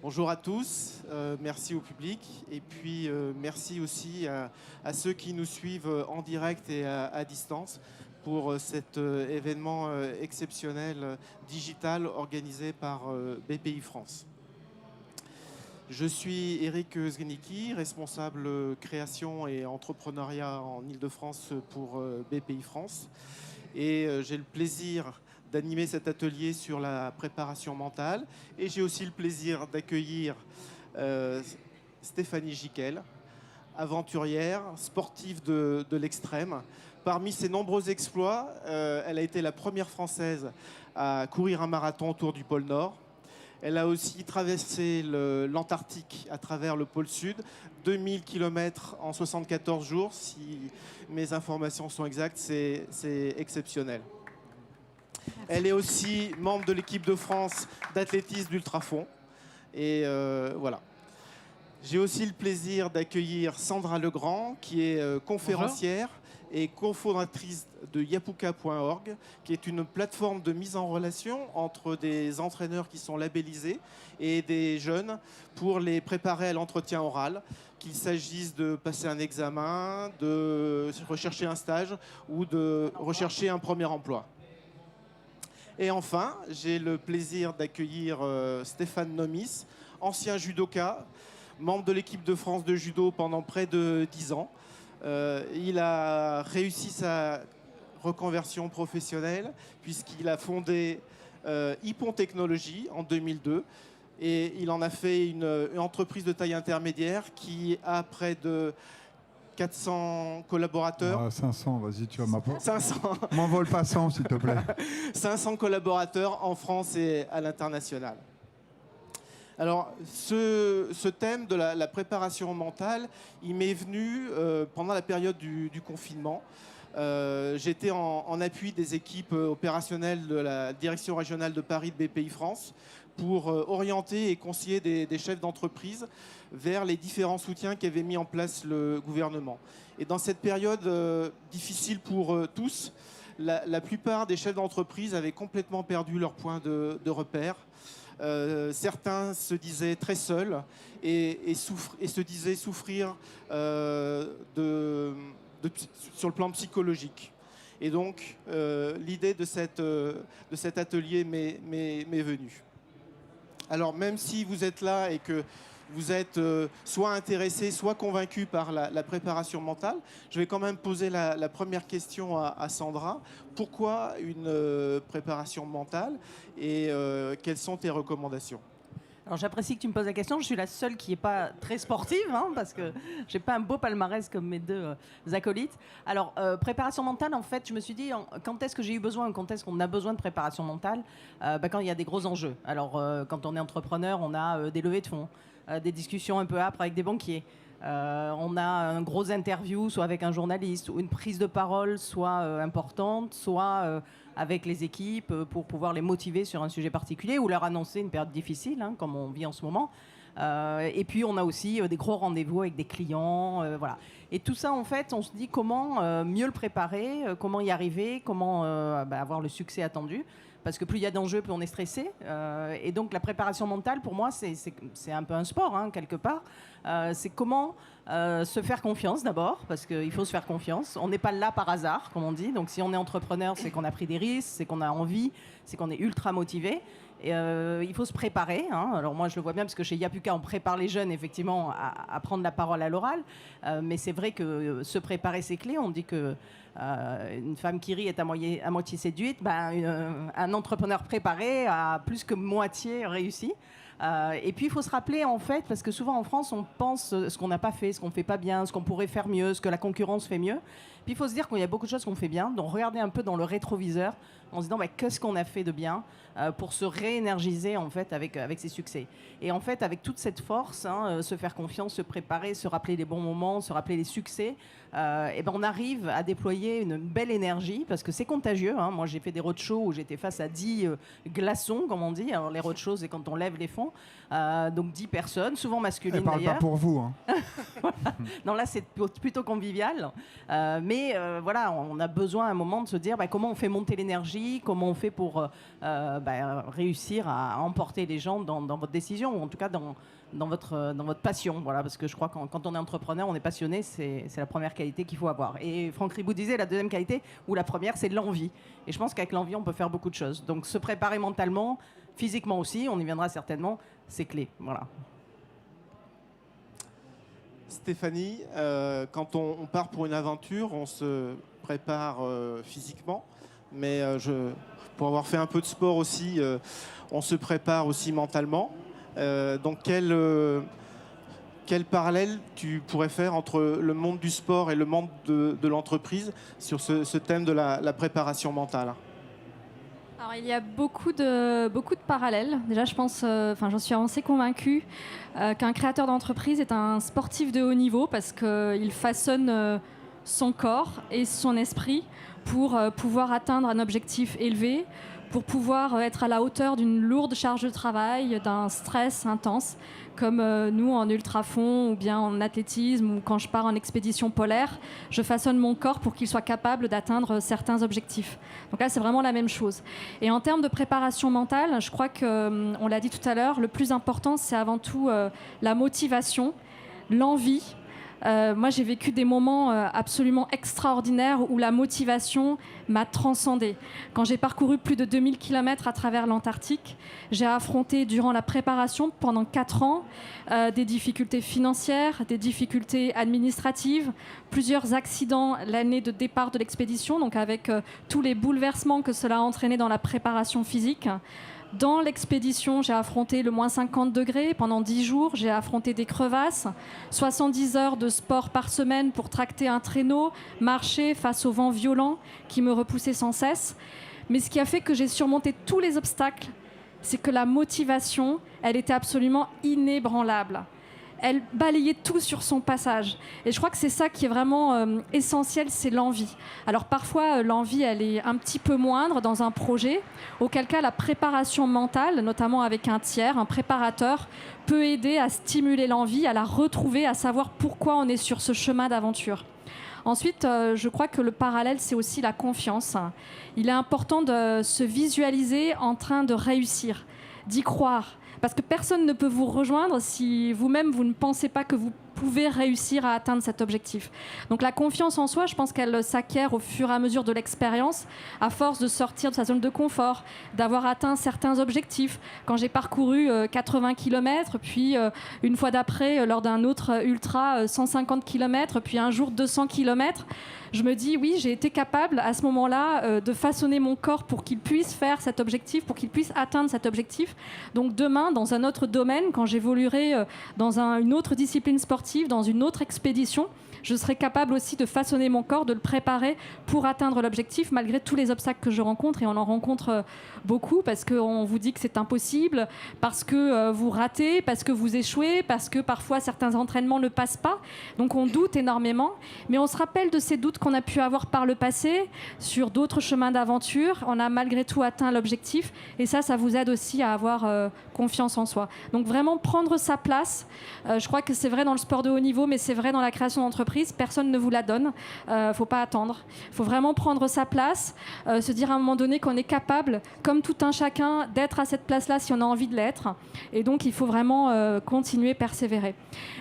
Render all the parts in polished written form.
Bonjour à tous, merci au public et puis merci aussi à ceux qui nous suivent en direct et à distance pour cet événement exceptionnel digital organisé par BPI France. Je suis Eric Zgenicki, responsable création et entrepreneuriat en Ile-de-France pour BPI France. Et j'ai le plaisir d'animer cet atelier sur la préparation mentale. Et j'ai aussi le plaisir d'accueillir Stéphanie Giquel, aventurière, sportive de l'extrême. Parmi ses nombreux exploits, elle a été la première Française à courir un marathon autour du pôle Nord. Elle a aussi traversé l'Antarctique à travers le pôle Sud, 2000 km en 74 jours. Si mes informations sont exactes, c'est exceptionnel. Merci. Elle est aussi membre de l'équipe de France d'athlétisme d'ultrafond. Et voilà. J'ai aussi le plaisir d'accueillir Sandra Legrand, qui est conférencière. Bonjour. Et cofondatrice de Yapuka.org, qui est une plateforme de mise en relation entre des entraîneurs qui sont labellisés et des jeunes pour les préparer à l'entretien oral, qu'il s'agisse de passer un examen, de rechercher un stage ou de rechercher un premier emploi. Et enfin, j'ai le plaisir d'accueillir Stéphane Nomis, ancien judoka, membre de l'équipe de France de judo pendant près de 10 ans. Il a réussi sa reconversion professionnelle puisqu'il a fondé Hippon Technologies en 2002 et il en a fait une entreprise de taille intermédiaire qui a près de 400 collaborateurs. 500, vas-y, tu vas m'apprendre. 500. M'envole pas 100, s'il te plaît. 500 collaborateurs en France et à l'international. Alors, ce thème de la préparation mentale, il m'est venu pendant la période du confinement. J'étais en appui des équipes opérationnelles de la direction régionale de Paris de BPI France pour orienter et conseiller des chefs d'entreprise vers les différents soutiens qu'avait mis en place le gouvernement. Et dans cette période difficile pour tous, la plupart des chefs d'entreprise avaient complètement perdu leur point de repère. Certains se disaient très seuls et se disaient souffrir sur le plan psychologique. Et donc, l'idée de cet atelier m'est venue. Alors, même si vous êtes là et que vous êtes soit intéressé, soit convaincu par la préparation mentale, je vais quand même poser la première question à Sandra. Pourquoi une préparation mentale et quelles sont tes recommandations ? Alors j'apprécie que tu me poses la question. Je suis la seule qui n'est pas très sportive, parce que je n'ai pas un beau palmarès comme mes deux acolytes. Alors, préparation mentale, en fait, je me suis dit, quand est-ce que j'ai eu besoin, quand est-ce qu'on a besoin de préparation mentale ? Quand il y a des gros enjeux. Alors, quand on est entrepreneur, on a des levées de fonds, des discussions un peu âpres avec des banquiers. On a un gros interview, soit avec un journaliste, ou une prise de parole, soit importante, soit avec les équipes pour pouvoir les motiver sur un sujet particulier ou leur annoncer une période difficile, comme on vit en ce moment. Et puis, on a aussi des gros rendez-vous avec des clients. Voilà. Et tout ça, en fait, on se dit comment mieux le préparer, comment y arriver, comment avoir le succès attendu. Parce que plus il y a d'enjeux, plus on est stressé. Et donc, la préparation mentale, pour moi, c'est un peu un sport, quelque part. C'est comment se faire confiance, d'abord, parce qu'il faut se faire confiance. On n'est pas là par hasard, comme on dit. Donc, si on est entrepreneur, c'est qu'on a pris des risques, c'est qu'on a envie, c'est qu'on est ultra motivé. Et, il faut se préparer. Alors, moi, je le vois bien, parce que chez Yapuka, on prépare les jeunes, effectivement, à prendre la parole à l'oral. Mais c'est vrai que se préparer, c'est clé. On dit que une femme qui rit est à moitié séduite. Un entrepreneur préparé a plus que moitié réussi. Et puis il faut se rappeler, en fait, parce que souvent en France on pense ce qu'on n'a pas fait, ce qu'on ne fait pas bien, ce qu'on pourrait faire mieux, ce que la concurrence fait mieux. Puis il faut se dire qu'il y a beaucoup de choses qu'on fait bien, donc regarder un peu dans le rétroviseur en se disant qu'est-ce qu'on a fait de bien pour se réénergiser, en fait, avec ces succès. Et en fait, avec toute cette force, se faire confiance, se préparer, se rappeler les bons moments, se rappeler les succès, on arrive à déployer une belle énergie, parce que c'est contagieux. Moi, j'ai fait des roadshows où j'étais face à 10 glaçons, comme on dit. Alors, les roadshows, c'est quand on lève les fonds. Donc 10 personnes, souvent masculines d'ailleurs. Elle parle pas pour vous. Voilà. Non, là, c'est plutôt convivial. Mais voilà, on a besoin à un moment de se dire comment on fait monter l'énergie stratégie, comment on fait pour réussir à emporter les gens dans votre décision, ou en tout cas dans votre passion. Voilà, parce que je crois que quand on est entrepreneur, on est passionné, c'est la première qualité qu'il faut avoir. Et Franck Ribot disait la deuxième qualité, ou la première, c'est l'envie. Et je pense qu'avec l'envie, on peut faire beaucoup de choses. Donc se préparer mentalement, physiquement aussi, on y viendra certainement, c'est clé. Voilà. Stéphanie, quand on part pour une aventure, on se prépare physiquement, mais pour avoir fait un peu de sport aussi, on se prépare aussi mentalement. Donc quel parallèle tu pourrais faire entre le monde du sport et le monde de l'entreprise sur ce thème de la préparation mentale? Alors, il y a beaucoup de parallèles. Déjà, je pense, j'en suis assez convaincue qu'un créateur d'entreprise est un sportif de haut niveau parce qu'il façonne son corps et son esprit pour pouvoir atteindre un objectif élevé, pour pouvoir être à la hauteur d'une lourde charge de travail, d'un stress intense, comme nous en ultrafond ou bien en athlétisme ou quand je pars en expédition polaire, je façonne mon corps pour qu'il soit capable d'atteindre certains objectifs. Donc là, c'est vraiment la même chose. Et en termes de préparation mentale, je crois que, on l'a dit tout à l'heure, le plus important, c'est avant tout la motivation, l'envie. Moi, j'ai vécu des moments absolument extraordinaires où la motivation m'a transcendée. Quand j'ai parcouru plus de 2000 km à travers l'Antarctique, j'ai affronté durant la préparation pendant 4 ans des difficultés financières, des difficultés administratives, plusieurs accidents l'année de départ de l'expédition, donc avec tous les bouleversements que cela a entraîné dans la préparation physique. Dans l'expédition, j'ai affronté le moins 50 degrés pendant 10 jours. J'ai affronté des crevasses, 70 heures de sport par semaine pour tracter un traîneau, marcher face au vent violent qui me repoussait sans cesse. Mais ce qui a fait que j'ai surmonté tous les obstacles, c'est que la motivation, elle était absolument inébranlable. Elle balayait tout sur son passage. Et je crois que c'est ça qui est vraiment essentiel, c'est l'envie. Alors parfois, l'envie, elle est un petit peu moindre dans un projet, auquel cas la préparation mentale, notamment avec un tiers, un préparateur, peut aider à stimuler l'envie, à la retrouver, à savoir pourquoi on est sur ce chemin d'aventure. Ensuite, je crois que le parallèle, c'est aussi la confiance. Il est important de se visualiser en train de réussir, d'y croire. Parce que personne ne peut vous rejoindre si vous-même, vous ne pensez pas que vous pouvez réussir à atteindre cet objectif. Donc la confiance en soi, je pense qu'elle s'acquiert au fur et à mesure de l'expérience, à force de sortir de sa zone de confort, d'avoir atteint certains objectifs. Quand j'ai parcouru 80 km, puis une fois d'après, lors d'un autre ultra, 150 km, puis un jour 200 km, je me dis, oui, j'ai été capable à ce moment-là de façonner mon corps pour qu'il puisse faire cet objectif, pour qu'il puisse atteindre cet objectif. Donc demain, dans un autre domaine, quand j'évoluerai dans une autre discipline sportive, dans une autre expédition, je serai capable aussi de façonner mon corps, de le préparer pour atteindre l'objectif, malgré tous les obstacles que je rencontre. Et on en rencontre beaucoup parce qu'on vous dit que c'est impossible, parce que vous ratez, parce que vous échouez, parce que parfois certains entraînements ne passent pas. Donc on doute énormément, mais on se rappelle de ces doutes qu'on a pu avoir par le passé sur d'autres chemins d'aventure. On a malgré tout atteint l'objectif et ça vous aide aussi à avoir confiance en soi. Donc vraiment prendre sa place. Je crois que c'est vrai dans le sport de haut niveau, mais c'est vrai dans la création d'entreprise. Personne ne vous la donne. Faut pas attendre. Faut vraiment prendre sa place, se dire à un moment donné qu'on est capable, comme tout un chacun, d'être à cette place-là si on a envie de l'être. Et donc, il faut vraiment continuer, persévérer.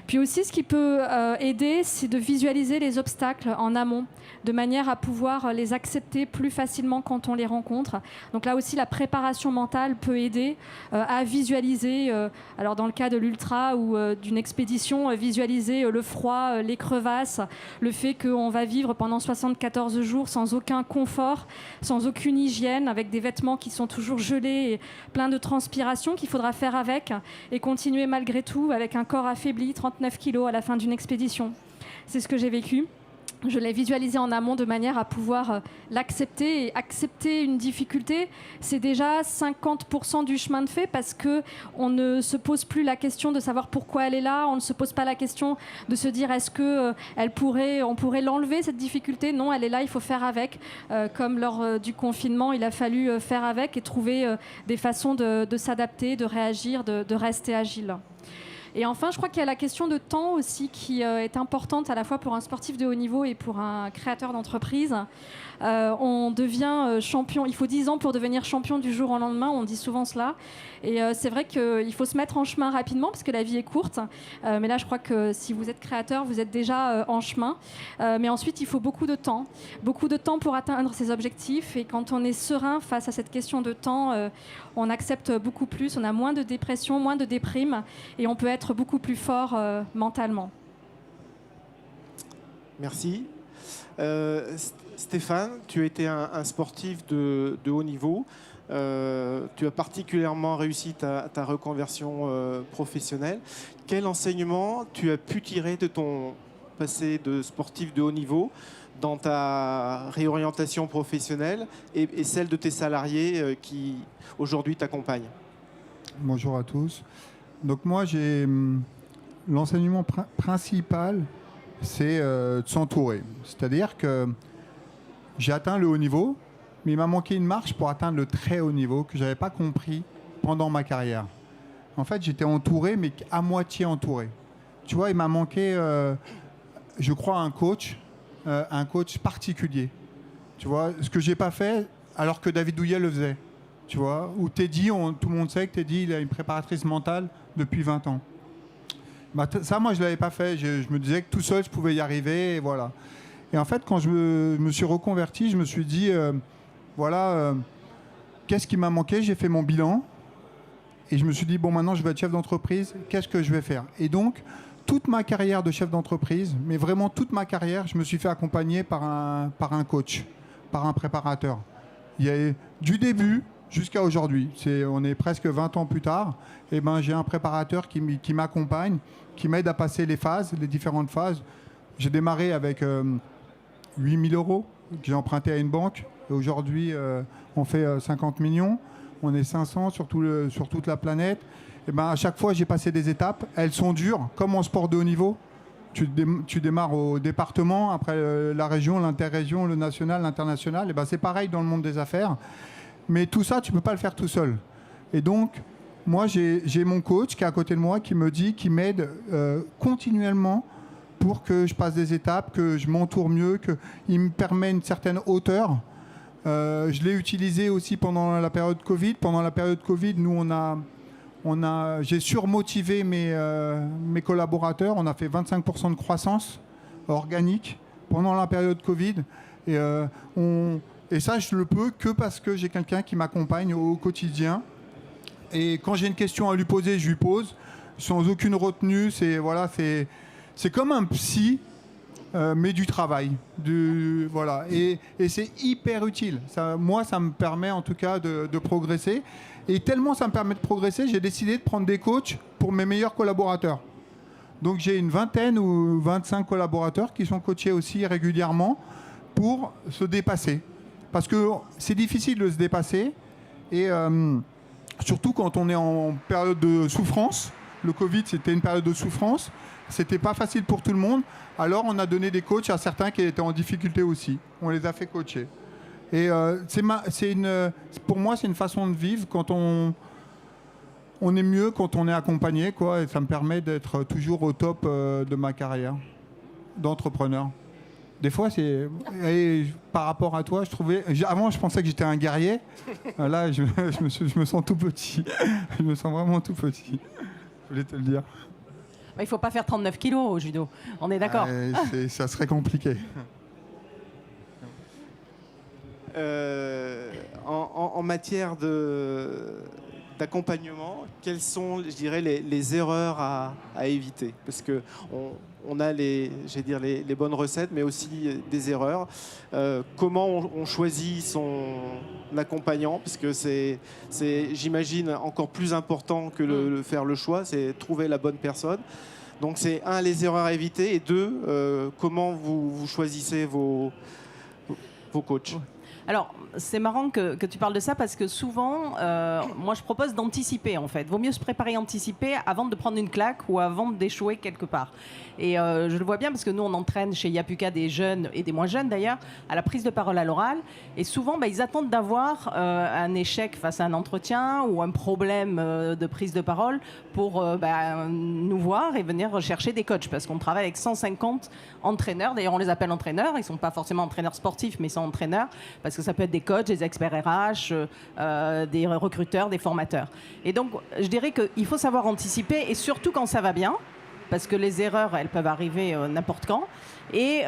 Puis aussi, ce qui peut aider, c'est de visualiser les obstacles en amont, de manière à pouvoir les accepter plus facilement quand on les rencontre. Donc là aussi, la préparation mentale peut aider à visualiser, alors dans le cas de l'ultra ou d'une expédition, visualiser le froid, les crevasses, le fait qu'on va vivre pendant 74 jours sans aucun confort, sans aucune hygiène, avec des vêtements qui sont toujours gelés et plein de transpiration qu'il faudra faire avec et continuer malgré tout avec un corps affaibli, 39 kilos à la fin d'une expédition. C'est ce que j'ai vécu. Je l'ai visualisé en amont de manière à pouvoir l'accepter. Et accepter une difficulté, c'est déjà 50% du chemin de fait parce qu'on ne se pose plus la question de savoir pourquoi elle est là. On ne se pose pas la question de se dire est-ce qu'on pourrait l'enlever, cette difficulté. Non, elle est là, il faut faire avec. Comme lors du confinement, il a fallu faire avec et trouver des façons de s'adapter, de réagir, de rester agile. Et enfin, je crois qu'il y a la question de temps aussi qui est importante à la fois pour un sportif de haut niveau et pour un créateur d'entreprise. On devient champion, il faut 10 ans pour devenir champion du jour au lendemain, on dit souvent cela. Et c'est vrai qu'il faut se mettre en chemin rapidement parce que la vie est courte. Mais là, je crois que si vous êtes créateur, vous êtes déjà en chemin. Mais ensuite, il faut beaucoup de temps pour atteindre ses objectifs. Et quand on est serein face à cette question de temps, on accepte beaucoup plus, on a moins de dépression, moins de déprime et on peut être beaucoup plus fort mentalement. Merci. Stéphane, tu as été un sportif de haut niveau. Tu as particulièrement réussi ta reconversion professionnelle. Quel enseignement tu as pu tirer de ton passé de sportif de haut niveau dans ta réorientation professionnelle et celle de tes salariés qui aujourd'hui t'accompagnent? Bonjour à tous. Donc moi, l'enseignement principal, c'est de s'entourer. C'est-à-dire que j'ai atteint le haut niveau, mais il m'a manqué une marche pour atteindre le très haut niveau que je n'avais pas compris pendant ma carrière. En fait, j'étais entouré, mais à moitié entouré. Tu vois, il m'a manqué, je crois, un coach particulier. Tu vois, ce que je n'ai pas fait, alors que David Douillet le faisait. Tu vois, ou Teddy, tout le monde sait que Teddy, il a une préparatrice mentale depuis 20 ans. Bah, ça, moi, je ne l'avais pas fait. Je me disais que tout seul, je pouvais y arriver, et voilà. Et en fait, quand je me suis reconverti, je me suis dit, qu'est-ce qui m'a manqué? J'ai fait mon bilan et je me suis dit, bon, maintenant, je vais être chef d'entreprise. Qu'est-ce que je vais faire? Et donc, toute ma carrière de chef d'entreprise, mais vraiment toute ma carrière, je me suis fait accompagner par un coach, par un préparateur. Il y a du début jusqu'à aujourd'hui. On est presque 20 ans plus tard. Et ben, j'ai un préparateur qui m'accompagne, qui m'aide à passer les différentes phases. J'ai démarré avec 8 000 € que j'ai emprunté à une banque. Et aujourd'hui, on fait 50 millions. On est 500 sur toute la planète. Et ben, à chaque fois, j'ai passé des étapes. Elles sont dures, comme en sport de haut niveau. Tu démarres au département, après la région, l'interrégion, le national, l'international. Et ben, c'est pareil dans le monde des affaires. Mais tout ça, tu ne peux pas le faire tout seul. Et donc, moi, j'ai mon coach qui est à côté de moi, qui m'aide continuellement pour que je passe des étapes, que je m'entoure mieux, qu'il me permet une certaine hauteur. Je l'ai utilisé aussi pendant la période Covid. Pendant la période Covid, nous, j'ai surmotivé mes collaborateurs. On a fait 25% de croissance organique pendant la période Covid. Et ça, je le peux que parce que j'ai quelqu'un qui m'accompagne au quotidien. Et quand j'ai une question à lui poser, je lui pose, sans aucune retenue. C'est comme un psy, mais du travail. Et c'est hyper utile. Moi, ça me permet en tout cas de progresser. Et tellement ça me permet de progresser, j'ai décidé de prendre des coachs pour mes meilleurs collaborateurs. Donc j'ai une 20aine ou 25 collaborateurs qui sont coachés aussi régulièrement pour se dépasser. Parce que c'est difficile de se dépasser. Et surtout quand on est en période de souffrance. Le Covid, c'était une période de souffrance. C'était pas facile pour tout le monde. Alors, on a donné des coachs à certains qui étaient en difficulté aussi. On les a fait coacher. Et pour moi, c'est une façon de vivre quand on est mieux quand on est accompagné, quoi. Et ça me permet d'être toujours au top de ma carrière d'entrepreneur. Des fois, par rapport à toi, avant, je pensais que j'étais un guerrier. Là, je me sens tout petit. Je me sens vraiment tout petit. Je voulais te le dire. Il ne faut pas faire 39 kilos au judo. On est d'accord. Ça serait compliqué. En matière d'accompagnement, quelles sont, je dirais, les erreurs à éviter? Parce qu'on a les bonnes recettes, mais aussi des erreurs. Comment on choisit son accompagnant? Parce que c'est, j'imagine, encore plus important que faire le choix, c'est trouver la bonne personne. Donc c'est les erreurs à éviter, et deux, comment vous choisissez vos coachs? Alors, c'est marrant que tu parles de ça parce que souvent, moi, je propose d'anticiper, en fait. Vaut mieux se préparer et anticiper avant de prendre une claque ou avant d'échouer quelque part. Et je le vois bien parce que nous, on entraîne chez Yapuka des jeunes et des moins jeunes, d'ailleurs, à la prise de parole à l'oral. Et souvent, ils attendent d'avoir un échec face à un entretien ou un problème de prise de parole pour nous voir et venir chercher des coachs. Parce qu'on travaille avec 150 entraîneurs. D'ailleurs, on les appelle entraîneurs. Ils ne sont pas forcément entraîneurs sportifs, mais ils sont entraîneurs. Parce que ça peut être des coachs, des experts RH, des recruteurs, des formateurs. Et donc, je dirais qu'il faut savoir anticiper, et surtout quand ça va bien, parce que les erreurs, elles peuvent arriver n'importe quand. Et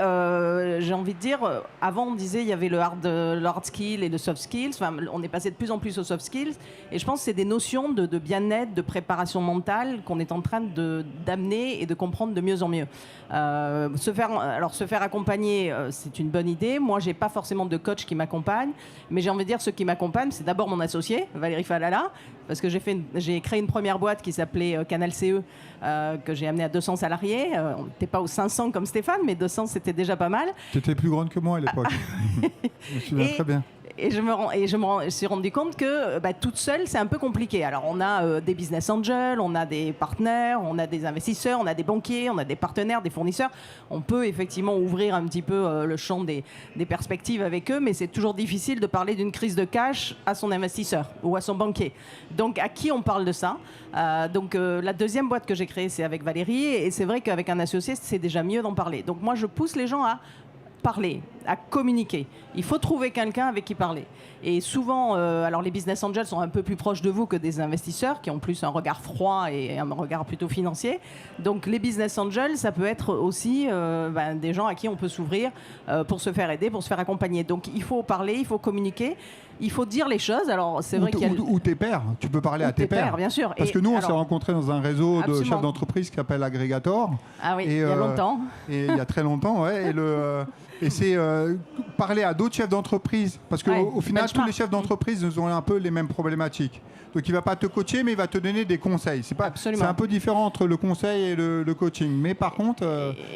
j'ai envie de dire, avant on disait il y avait le hard skill et le soft skills. Enfin, on est passé de plus en plus aux soft skills. Et je pense que c'est des notions de bien-être, de préparation mentale qu'on est en train d'amener et de comprendre de mieux en mieux. Se faire accompagner, c'est une bonne idée. Moi, j'ai pas forcément de coach qui m'accompagne, mais j'ai envie de dire ceux qui m'accompagnent, c'est d'abord mon associé, Valérie Falala, parce que j'ai créé une première boîte qui s'appelait Canal CE, que j'ai amené à 200 salariés. On n'était pas aux 500 comme Stéphane, mais 200 c'était déjà pas mal. Tu étais plus grande que moi à l'époque. Je me souviens très bien. Et je me suis rendu compte que toute seule, c'est un peu compliqué. Alors, on a des business angels, on a des partenaires, on a des investisseurs, on a des banquiers, on a des partenaires, des fournisseurs. On peut effectivement ouvrir un petit peu le champ des perspectives avec eux, mais c'est toujours difficile de parler d'une crise de cash à son investisseur ou à son banquier. Donc, à qui on parle de ça ? La deuxième boîte que j'ai créée, c'est avec Valérie. Et c'est vrai qu'avec un associé, c'est déjà mieux d'en parler. Donc, moi, je pousse les gens à parler, à communiquer. Il faut trouver quelqu'un avec qui parler. Et souvent, alors les business angels sont un peu plus proches de vous que des investisseurs qui ont plus un regard froid et un regard plutôt financier. Donc les business angels, ça peut être aussi des gens à qui on peut s'ouvrir pour se faire aider, pour se faire accompagner. Donc il faut parler, il faut communiquer. Il faut dire les choses. Alors c'est vrai qu'il y a ou tes pairs. Tu peux parler à tes pairs, bien sûr. Parce que nous, on s'est rencontrés dans un réseau de chefs d'entreprise qui s'appelle Agregator. Ah oui, il y a longtemps. Et il y a très longtemps, ouais. Et c'est parler à d'autres chefs d'entreprise. Parce qu'au final, tous les chefs d'entreprise ont un peu les mêmes problématiques. Donc il ne va pas te coacher, mais il va te donner des conseils. C'est un peu différent entre le conseil et le coaching. Mais par contre,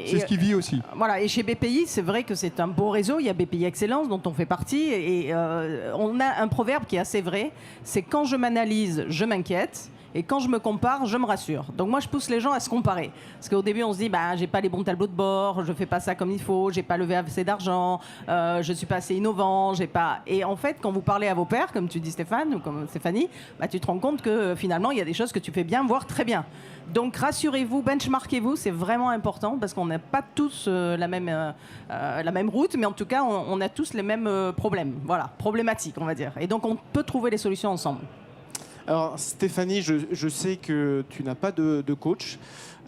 c'est ce qu'il vit aussi. Voilà, et chez BPI, c'est vrai que c'est un beau réseau. Il y a BPI Excellence, dont on fait partie. Et on a un proverbe qui est assez vrai. C'est quand je m'analyse, je m'inquiète. Et quand je me compare, je me rassure. Donc moi, je pousse les gens à se comparer. Parce qu'au début, on se dit, j'ai pas les bons tableaux de bord, je fais pas ça comme il faut, j'ai pas levé assez d'argent, je suis pas assez innovant, j'ai pas... Et en fait, quand vous parlez à vos pairs, comme tu dis Stéphane, ou comme Stéphanie, tu te rends compte que finalement, il y a des choses que tu fais bien, voire très bien. Donc rassurez-vous, benchmarkez-vous, c'est vraiment important, parce qu'on n'a pas tous la même route, mais en tout cas, on a tous les mêmes problèmes. Voilà, problématiques, on va dire. Et donc, on peut trouver les solutions ensemble. Alors Stéphanie, je sais que tu n'as pas de coach.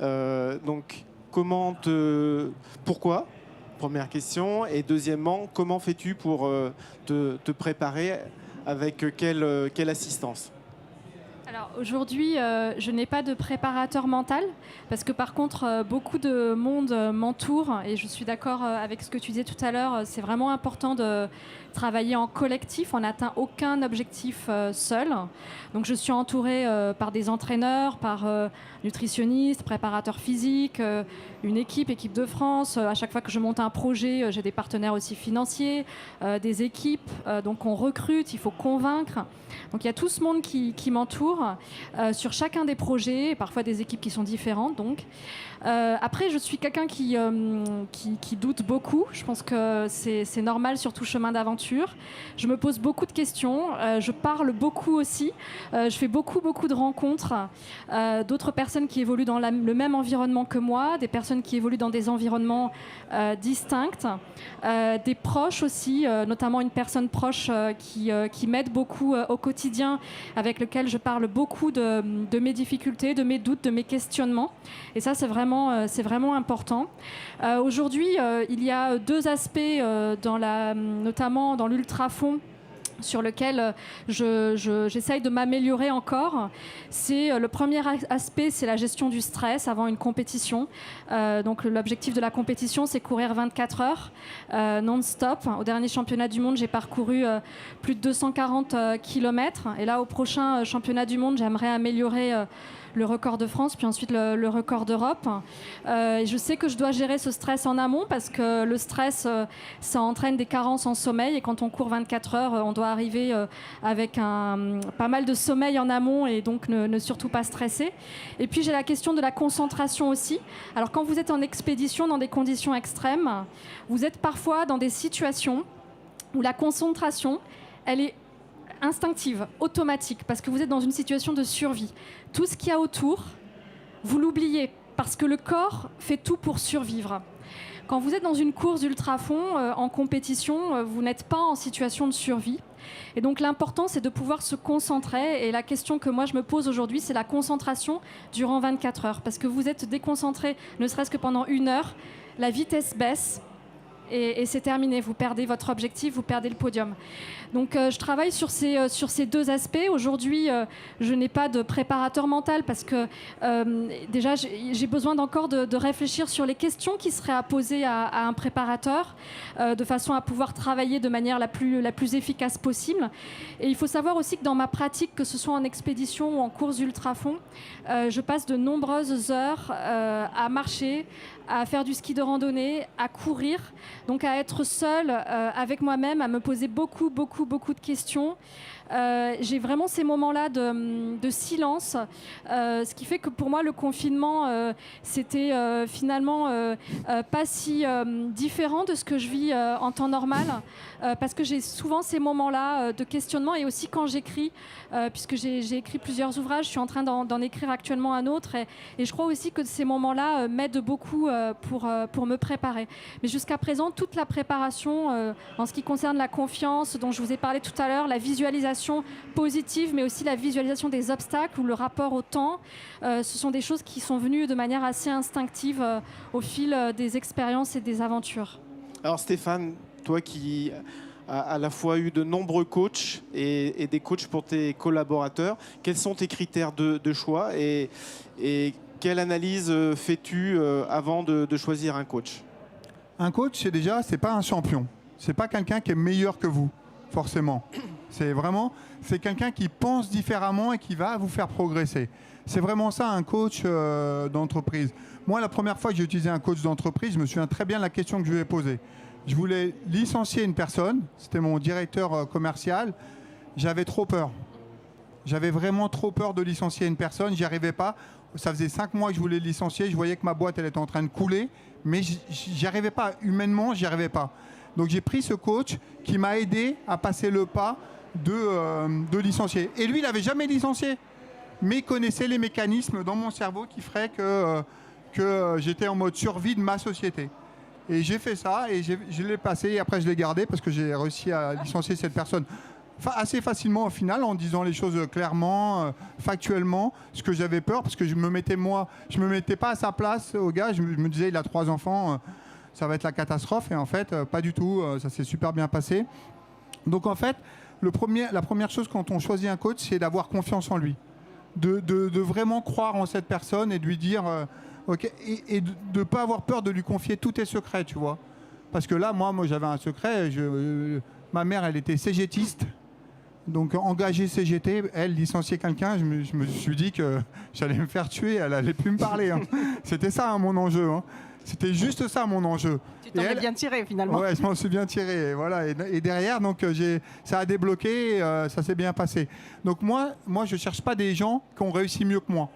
Donc pourquoi ? Première question. Et deuxièmement, comment fais-tu pour te préparer ? Avec quelle assistance ? Alors aujourd'hui, je n'ai pas de préparateur mental parce que par contre, beaucoup de monde m'entoure et je suis d'accord avec ce que tu disais tout à l'heure. C'est vraiment important de travailler en collectif. On n'atteint aucun objectif seul. Donc je suis entourée par des entraîneurs, par nutritionnistes, préparateurs physiques, une équipe de France. À chaque fois que je monte un projet, j'ai des partenaires aussi financiers, des équipes. Donc on recrute, il faut convaincre. Donc il y a tout ce monde qui m'entoure sur chacun des projets, parfois des équipes qui sont différentes. Donc. Après, je suis quelqu'un qui doute beaucoup. Je pense que c'est normal sur tout chemin d'aventure. Je me pose beaucoup de questions. Je parle beaucoup aussi. Je fais beaucoup de rencontres. D'autres personnes qui évoluent dans le même environnement que moi, des personnes qui évoluent dans des environnements distincts, des proches aussi, notamment une personne proche qui m'aide beaucoup au quotidien, avec lequel je parle beaucoup de mes difficultés, de mes doutes, de mes questionnements. Et ça, c'est vraiment important. Aujourd'hui, il y a deux aspects, notamment dans l'ultrafond, sur lequel j'essaye de m'améliorer encore. Le premier aspect, c'est la gestion du stress avant une compétition. Donc l'objectif de la compétition, c'est courir 24 heures non-stop. Au dernier championnat du monde, j'ai parcouru plus de 240 km. Et là, au prochain championnat du monde, j'aimerais améliorer le record de France, puis ensuite le record d'Europe. Et je sais que je dois gérer ce stress en amont parce que le stress, ça entraîne des carences en sommeil. Et quand on court 24 heures, on doit arriver avec pas mal de sommeil en amont et donc ne surtout pas stresser. Et puis j'ai la question de la concentration aussi. Alors quand vous êtes en expédition dans des conditions extrêmes, vous êtes parfois dans des situations où la concentration, elle est instinctive, automatique, parce que vous êtes dans une situation de survie. Tout ce qu'il y a autour, vous l'oubliez, parce que le corps fait tout pour survivre. Quand vous êtes dans une course d'ultrafond, en compétition, vous n'êtes pas en situation de survie. Et donc l'important, c'est de pouvoir se concentrer. Et la question que moi je me pose aujourd'hui, c'est la concentration durant 24 heures. Parce que vous êtes déconcentré, ne serait-ce que pendant 1 heure, la vitesse baisse. Et c'est terminé, vous perdez votre objectif, vous perdez le podium. Donc je travaille sur ces deux aspects. Aujourd'hui, je n'ai pas de préparateur mental parce que déjà, j'ai besoin encore de réfléchir sur les questions qui seraient à poser à un préparateur de façon à pouvoir travailler de manière la plus efficace possible. Et il faut savoir aussi que dans ma pratique, que ce soit en expédition ou en course ultrafond, je passe de nombreuses heures à marcher, à faire du ski de randonnée, à courir, donc à être seule avec moi-même, à me poser beaucoup de questions. J'ai vraiment ces moments-là de silence, ce qui fait que pour moi le confinement c'était finalement pas si différent de ce que je vis en temps normal, parce que j'ai souvent ces moments-là de questionnement, et aussi quand j'écris, puisque j'ai écrit plusieurs ouvrages, je suis en train d'en écrire actuellement un autre, et je crois aussi que ces moments-là m'aident beaucoup pour me préparer. Mais jusqu'à présent, toute la préparation en ce qui concerne la confiance dont je vous ai parlé tout à l'heure, la visualisation positive, mais aussi la visualisation des obstacles ou le rapport au temps, ce sont des choses qui sont venues de manière assez instinctive au fil des expériences et des aventures. Alors Stéphane, toi qui as à la fois eu de nombreux coachs et des coachs pour tes collaborateurs, quels sont tes critères de choix et quelle analyse fais-tu avant de choisir un coach? Un coach, c'est pas un champion. C'est pas quelqu'un qui est meilleur que vous, forcément. C'est quelqu'un qui pense différemment et qui va vous faire progresser. C'est vraiment ça, un coach d'entreprise. Moi, la première fois que j'ai utilisé un coach d'entreprise, je me souviens très bien de la question que je lui ai posée. Je voulais licencier une personne, c'était mon directeur commercial. J'avais trop peur. J'avais vraiment trop peur de licencier une personne, j'y arrivais pas. Ça faisait 5 mois que je voulais le licencier, je voyais que ma boîte elle était en train de couler, mais j'y arrivais pas, humainement, j'y arrivais pas. Donc j'ai pris ce coach qui m'a aidé à passer le pas de licencier. Et lui, il n'avait jamais licencié, mais il connaissait les mécanismes dans mon cerveau qui feraient que j'étais en mode survie de ma société. Et j'ai fait ça, et je l'ai passé, et après je l'ai gardé parce que j'ai réussi à licencier cette personne assez facilement au final, en disant les choses clairement, factuellement, ce que j'avais peur, parce que je me mettais pas à sa place au gars, je me disais il a 3 enfants, ça va être la catastrophe, et en fait pas du tout, ça s'est super bien passé. Donc en fait, la première chose quand on choisit un coach, c'est d'avoir confiance en lui, de vraiment croire en cette personne et de lui dire ok, et de ne pas avoir peur de lui confier tous tes secrets, tu vois. Parce que là, moi j'avais un secret, ma mère elle était cégétiste. Donc engagée CGT, elle licencier quelqu'un, je me suis dit que j'allais me faire tuer, elle allait plus me parler. Hein. C'était ça mon enjeu. Hein. C'était juste ça mon enjeu. Tu t'en es bien tiré finalement. Ouais, je m'en suis bien tiré. Voilà. Et derrière, donc ça a débloqué, ça s'est bien passé. Donc moi, je cherche pas des gens qui ont réussi mieux que moi.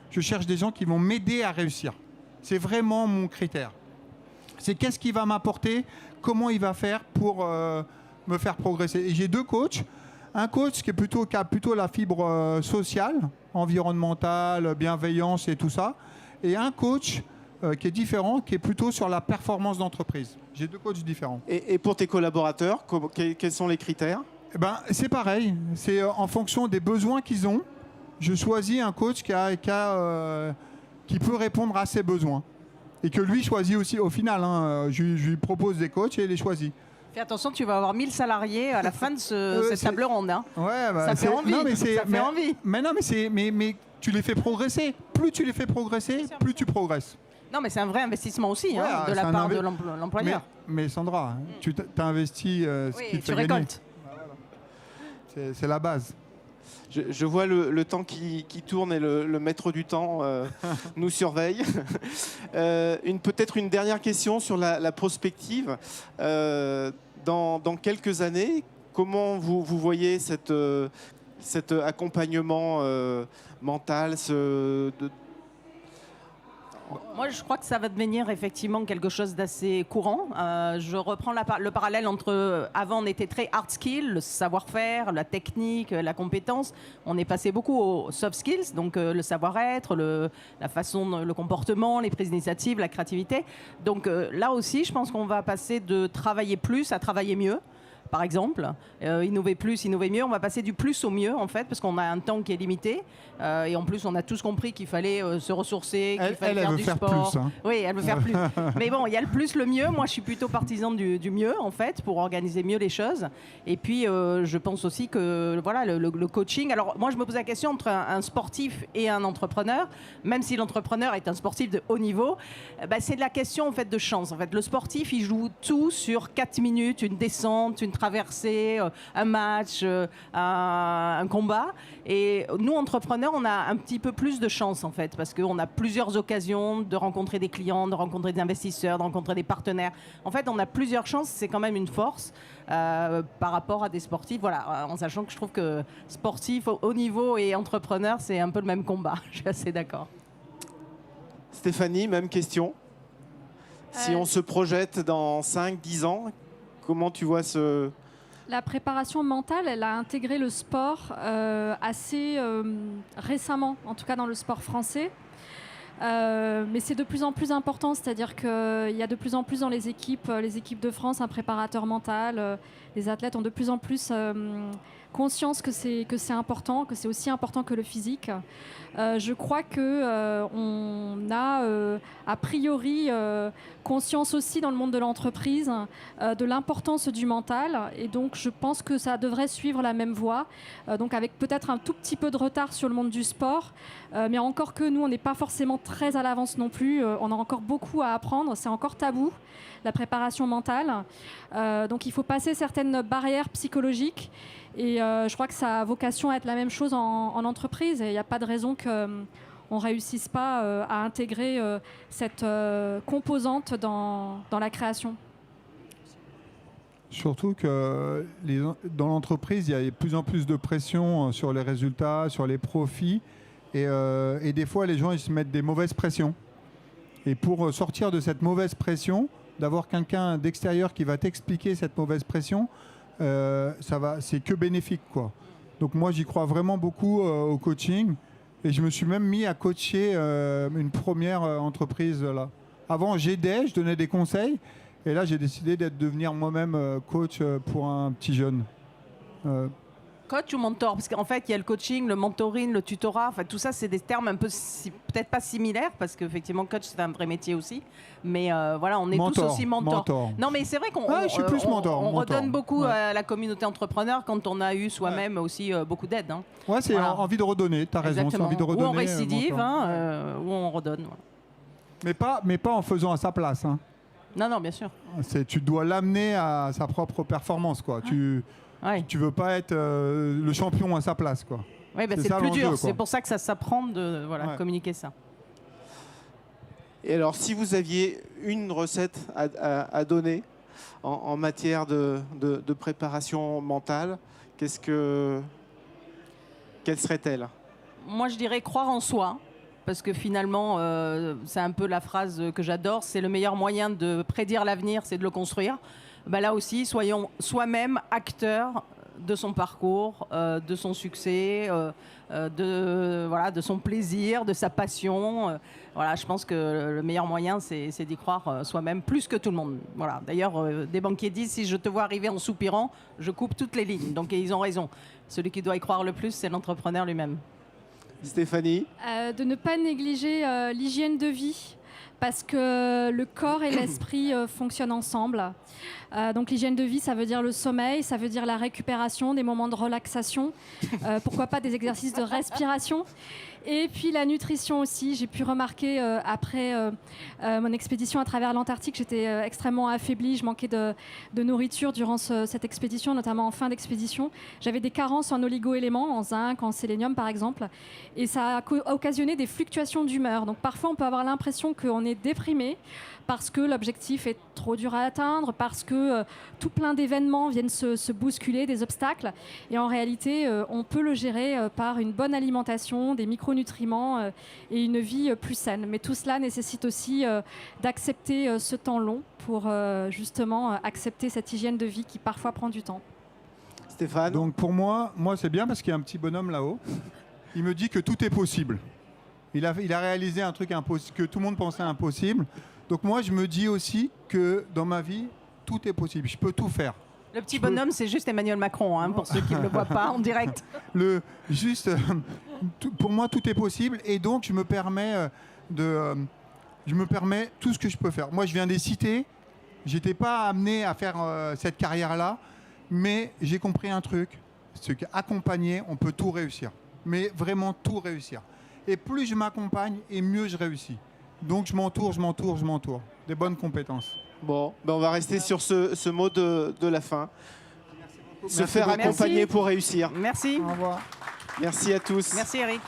Je cherche des gens qui vont m'aider à réussir. C'est vraiment mon critère. C'est qu'est-ce qu'il va m'apporter, comment il va faire pour me faire progresser. Et j'ai 2 coachs. Un coach qui a plutôt la fibre sociale, environnementale, bienveillance et tout ça. Et un coach qui est différent, qui est plutôt sur la performance d'entreprise. J'ai 2 coachs différents. Et pour tes collaborateurs, quels sont les critères? C'est pareil. C'est en fonction des besoins qu'ils ont. Je choisis un coach qui peut répondre à ses besoins. Et que lui choisit aussi au final. Hein, je lui propose des coachs et il les choisit. Fais attention, tu vas avoir 1000 salariés à la fin de cette table ronde. Hein. Ouais, ça fait envie. Non, ça fait envie. Mais tu les fais progresser. Plus tu les fais progresser, plus tu progresses. Non, mais c'est un vrai investissement aussi de la part de l'employeur. Mais Sandra, tu t'as investi ce qui te fait récoltes. gagner. C'est la base. Je vois le temps qui tourne et le maître du temps nous surveille. Peut-être une dernière question sur la prospective. Dans quelques années, comment vous voyez cet accompagnement mental Moi, je crois que ça va devenir effectivement quelque chose d'assez courant. Je reprends le parallèle entre avant, on était très hard skill, le savoir-faire, la technique, la compétence. On est passé beaucoup aux soft skills, donc le savoir-être, la façon, le comportement, les prises d'initiative, la créativité. Donc là aussi, je pense qu'on va passer de travailler plus à travailler mieux. Par exemple, innover plus, innover mieux. On va passer du plus au mieux, en fait, parce qu'on a un temps qui est limité. Et en plus, on a tous compris qu'il fallait se ressourcer, qu'il fallait faire du sport. Plus, hein. Oui, elle veut faire plus. Mais bon, il y a le plus, le mieux. Moi, je suis plutôt partisan du mieux, en fait, pour organiser mieux les choses. Et puis, je pense aussi que voilà, le coaching. Alors, moi, je me pose la question entre un sportif et un entrepreneur. Même si l'entrepreneur est un sportif de haut niveau, c'est de la question, en fait, de chance. En fait, le sportif, il joue tout sur 4 minutes, une descente, une traversée, un match, un combat. Et nous, entrepreneurs, on a un petit peu plus de chance, en fait, parce qu'on a plusieurs occasions de rencontrer des clients, de rencontrer des investisseurs, de rencontrer des partenaires. En fait, on a plusieurs chances. C'est quand même une force par rapport à des sportifs. Voilà, en sachant que je trouve que sportif, haut niveau et entrepreneur, c'est un peu le même combat. Je suis assez d'accord. Stéphanie, même question. Si on se projette dans 5-10 ans, comment tu vois La préparation mentale, elle a intégré le sport assez récemment, en tout cas dans le sport français. Mais c'est de plus en plus important, c'est-à-dire qu'il y a de plus en plus dans les équipes de France un préparateur mental. Les athlètes ont de plus en plus conscience que c'est important, que c'est aussi important que le physique. Je crois qu'on a a priori conscience aussi dans le monde de l'entreprise de l'importance du mental, et donc je pense que ça devrait suivre la même voie, donc avec peut-être un tout petit peu de retard sur le monde du sport, mais encore que nous on n'est pas forcément très à l'avance non plus, on a encore beaucoup à apprendre, c'est encore tabou la préparation mentale, donc il faut passer certaines barrières psychologiques. Et je crois que ça a vocation à être la même chose en entreprise. Et il n'y a pas de raison qu'on ne réussisse pas à intégrer cette composante dans la création. Surtout que dans l'entreprise, il y a de plus en plus de pression sur les résultats, sur les profits. Et des fois, les gens ils se mettent des mauvaises pressions. Et pour sortir de cette mauvaise pression, d'avoir quelqu'un d'extérieur qui va t'expliquer cette mauvaise pression, c'est que bénéfique, quoi. Donc moi j'y crois vraiment beaucoup au coaching, et je me suis même mis à coacher une première entreprise là. Avant j'aidais, je donnais des conseils, et là j'ai décidé de devenir moi-même coach pour un petit jeune. Coach ou mentor? Parce qu'en fait, il y a le coaching, le mentoring, le tutorat. Enfin, tout ça, c'est des termes un peu, peut-être pas similaires, parce qu'effectivement, coach, c'est un vrai métier aussi. Mais voilà, on est tous aussi mentors. Non, mais c'est vrai qu'on je suis plus mentor. On redonne beaucoup à la communauté entrepreneur quand on a eu soi-même aussi beaucoup d'aide. Hein. Ouais, c'est envie de redonner, tu as raison, c'est envie de redonner. Ou on récidive, ou on redonne. Voilà. Mais pas en faisant à sa place. Hein. Non, bien sûr. Tu dois l'amener à sa propre performance, quoi. Tu veux pas être le champion à sa place, quoi. Oui, c'est le plus dur. C'est pour ça que ça s'apprend de communiquer ça. Et alors, si vous aviez une recette à donner en matière de préparation mentale, quelle serait-elle? Moi, je dirais croire en soi. Parce que finalement, c'est un peu la phrase que j'adore, c'est le meilleur moyen de prédire l'avenir, c'est de le construire. Là aussi, soyons soi-même acteurs de son parcours, de son succès, de son plaisir, de sa passion. Je pense que le meilleur moyen, c'est d'y croire soi-même, plus que tout le monde. Voilà. D'ailleurs, des banquiers disent, si je te vois arriver en soupirant, je coupe toutes les lignes. Donc ils ont raison. Celui qui doit y croire le plus, c'est l'entrepreneur lui-même. Stéphanie? De ne pas négliger l'hygiène de vie. parce que le corps et l'esprit fonctionnent ensemble. Donc l'hygiène de vie, ça veut dire le sommeil, ça veut dire la récupération, des moments de relaxation, pourquoi pas des exercices de respiration. Et puis la nutrition aussi, j'ai pu remarquer après mon expédition à travers l'Antarctique, j'étais extrêmement affaiblie, je manquais de nourriture durant cette expédition, notamment en fin d'expédition. J'avais des carences en oligo-éléments, en zinc, en sélénium par exemple, et ça a occasionné des fluctuations d'humeur. Donc parfois on peut avoir l'impression qu'on est déprimé parce que l'objectif est trop dur à atteindre, parce que tout plein d'événements viennent se bousculer, des obstacles. Et en réalité, on peut le gérer par une bonne alimentation, des micronutriments et une vie plus saine. Mais tout cela nécessite aussi d'accepter ce temps long pour justement accepter cette hygiène de vie qui parfois prend du temps. Stéphane? Donc pour moi c'est bien parce qu'il y a un petit bonhomme là-haut. Il me dit que tout est possible. Il a réalisé un truc que tout le monde pensait impossible. Donc moi, je me dis aussi que dans ma vie, tout est possible. Je peux tout faire. Le petit bonhomme, c'est juste Emmanuel Macron, hein, pour ceux qui ne le voient pas en direct. Pour moi, tout est possible. Et donc, je me permets tout ce que je peux faire. Moi, je viens des cités. Je n'étais pas amené à faire cette carrière-là. Mais j'ai compris un truc. C'est qu'accompagné, on peut tout réussir. Mais vraiment tout réussir. Et plus je m'accompagne, et mieux je réussis. Donc je m'entoure. Des bonnes compétences. Bon, ben on va rester sur ce mot de la fin. Se Merci faire beaucoup. accompagner Merci. pour réussir. Merci. Au revoir. Merci à tous. Merci Eric.